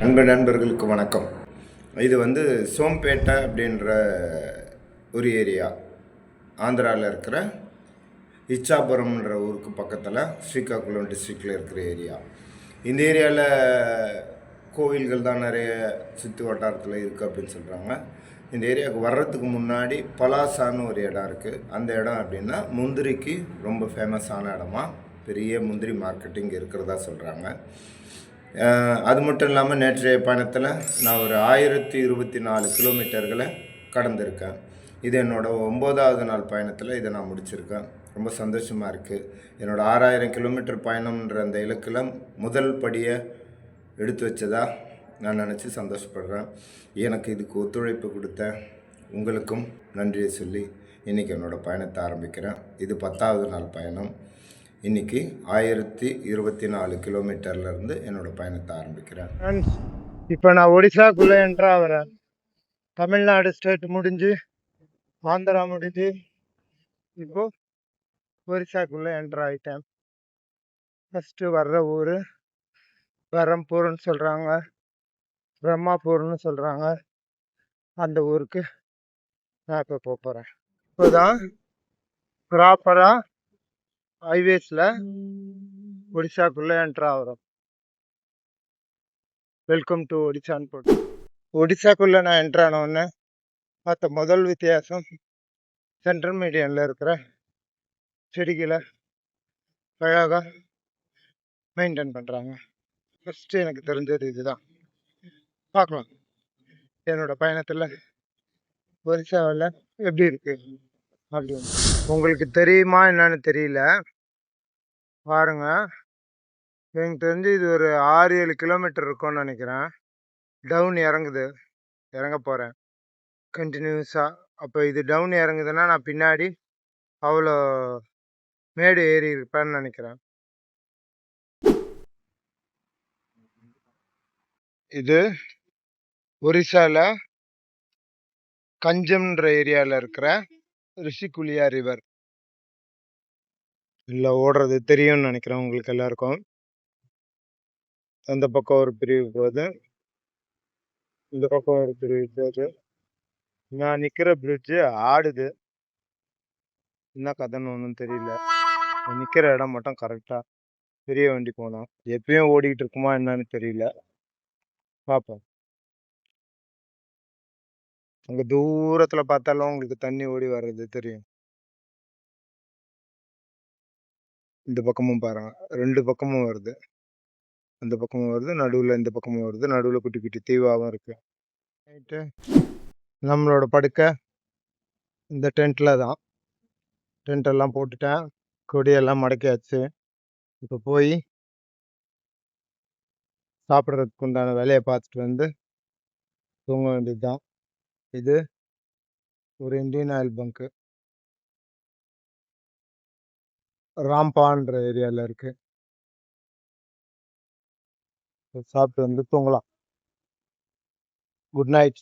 நண்பர்களுக்கு வணக்கம். இது சோம்பேட்டை அப்படின்ற ஒரு ஏரியா, ஆந்திராவில் இருக்கிற இச்சாபுரம்ன்ற ஊருக்கு பக்கத்தில் ஸ்ரீகாக்குளம் டிஸ்ட்ரிக்டில் இருக்கிற ஏரியா. இந்த ஏரியாவில் கோவில்கள் தான் நிறைய சுற்று வட்டாரத்தில் இருக்குது அப்படின்னு சொல்கிறாங்க. இந்த ஏரியாவுக்கு வர்றதுக்கு முன்னாடி பலாசான்னு ஒரு இடம் இருக்குது. அந்த இடம் அப்படின்னா முந்திரிக்கு ரொம்ப ஃபேமஸான இடமா, பெரிய முந்திரி மார்க்கெட்டிங் இருக்கிறதா சொல்கிறாங்க. அது மட்டும் இல்லாமல் நேற்றைய பயணத்தில் நான் ஒரு 1024 கிலோமீட்டர்களை கடந்திருக்கேன். இது என்னோடய 9வது நாள் பயணத்தில் இதை நான் முடிச்சிருக்கேன். ரொம்ப சந்தோஷமாக இருக்குது. என்னோடய 6000 கிலோமீட்டர் பயணம்ன்ற அந்த இலக்கில் முதல் படியை எடுத்து வச்சதா நான் நினச்சி சந்தோஷப்படுறேன். எனக்கு இதுக்கு ஒத்துழைப்பு கொடுத்த உங்களுக்கும் நன்றியை சொல்லி இன்றைக்கி என்னோடய பயணத்தை ஆரம்பிக்கிறேன். இது 10வது நாள் பயணம். இன்றைக்கி 1024 கிலோமீட்டர்லேருந்து என்னோடய பயணத்தை ஆரம்பிக்கிறேன். இப்போ நான் ஒடிசாக்குள்ளே என்ட்ராகிறேன். தமிழ்நாடு ஸ்டேட் முடிஞ்சு ஆந்திரா முடிஞ்சு இப்போ ஒரிசாக்குள்ளே என்ட்ராகிட்டேன். ஃபஸ்ட்டு வர்ற ஊர் பெரம்பூர்னு சொல்கிறாங்க, பிரம்மாப்பூர்னு சொல்கிறாங்க. அந்த ஊருக்கு நான் இப்போ போகிறேன். இப்போ தான் ப்ராப்பராக ஹைவேஸில் ஒடிசாக்குள்ளே என்ட்ராகிறோம். வெல்கம் டு ஒடிசான்னு போட்டு ஒடிசாக்குள்ளே நான் என்ட்ரானோடனே பார்த்த முதல் வித்தியாசம், சென்ட்ரல் மீடியனில் இருக்கிற செடிகளை அழகாக மெயின்டைன் பண்ணுறாங்க. ஃபஸ்ட்டு எனக்கு தெரிஞ்சது இதுதான். பார்க்கலாம் என்னோடய பயணத்தில் ஒரிசாவில் எப்படி இருக்குது அப்படின்னு. உங்களுக்கு தெரியுமா என்னன்னு தெரியல, பாருங்க. எனக்கு தெரிஞ்சு இது ஒரு 6-7 கிலோமீட்டர் இருக்கும்னு நினைக்கிறேன். டவுன் இறங்க போகிறேன் கண்டினியூஸாக. அப்போ இது டவுன் இறங்குதுன்னா நான் பின்னாடி அவ்வளோ மேடு ஏறி இருப்பேன்னு நினைக்கிறேன். இது ஒரிசாவில் கஞ்சம்ன்ற ஏரியாவில் இருக்கிற ரிஷிகுலியா ரிவர். இல்லை ஓடுறது தெரியும்னு நினைக்கிறேன் உங்களுக்கு எல்லாருக்கும். அந்த பக்கம் ஒரு பிரிவு போகுது, இந்த பக்கம் ஒரு பிரிவு போகுது. நான் நிற்கிற பிரிட்ஜு ஆடுது. என்ன கதைன்னு ஒன்றும் தெரியல. நிற்கிற இடம் மட்டும் கரெக்டாக பெரிய வண்டி போனோம். எப்பயும் ஓடிக்கிட்டு இருக்குமா என்னன்னு தெரியல, பார்ப்போம். அங்கே தூரத்தில் பார்த்தாலும் உங்களுக்கு தண்ணி ஓடி வர்றது தெரியும். இந்த பக்கமும் பாருங்க, 2 பக்கமும் வருது. அந்த பக்கமும் வருது, நடுவில் இந்த பக்கமும் வருது. நடுவில் குட்டி குட்டி தீவாகவும் இருக்குது. நைட்டு நம்மளோட படுக்கை இந்த டென்ட்டில் தான். டென்ட்டெல்லாம் போட்டுட்டேன், கொடியெல்லாம் மடக்கியாச்சு. இப்போ போய் சாப்பிட்றதுக்கு உண்டான வேலையை பார்த்துட்டு வந்து தூங்க வேண்டியது தான். இது ஒரு இந்தியன் ஆயில் பங்க்கு, ராம்பான்ற ஏரியாவில் இருக்குது. சாப்பிட்டு வந்து தூங்கலாம். Good night.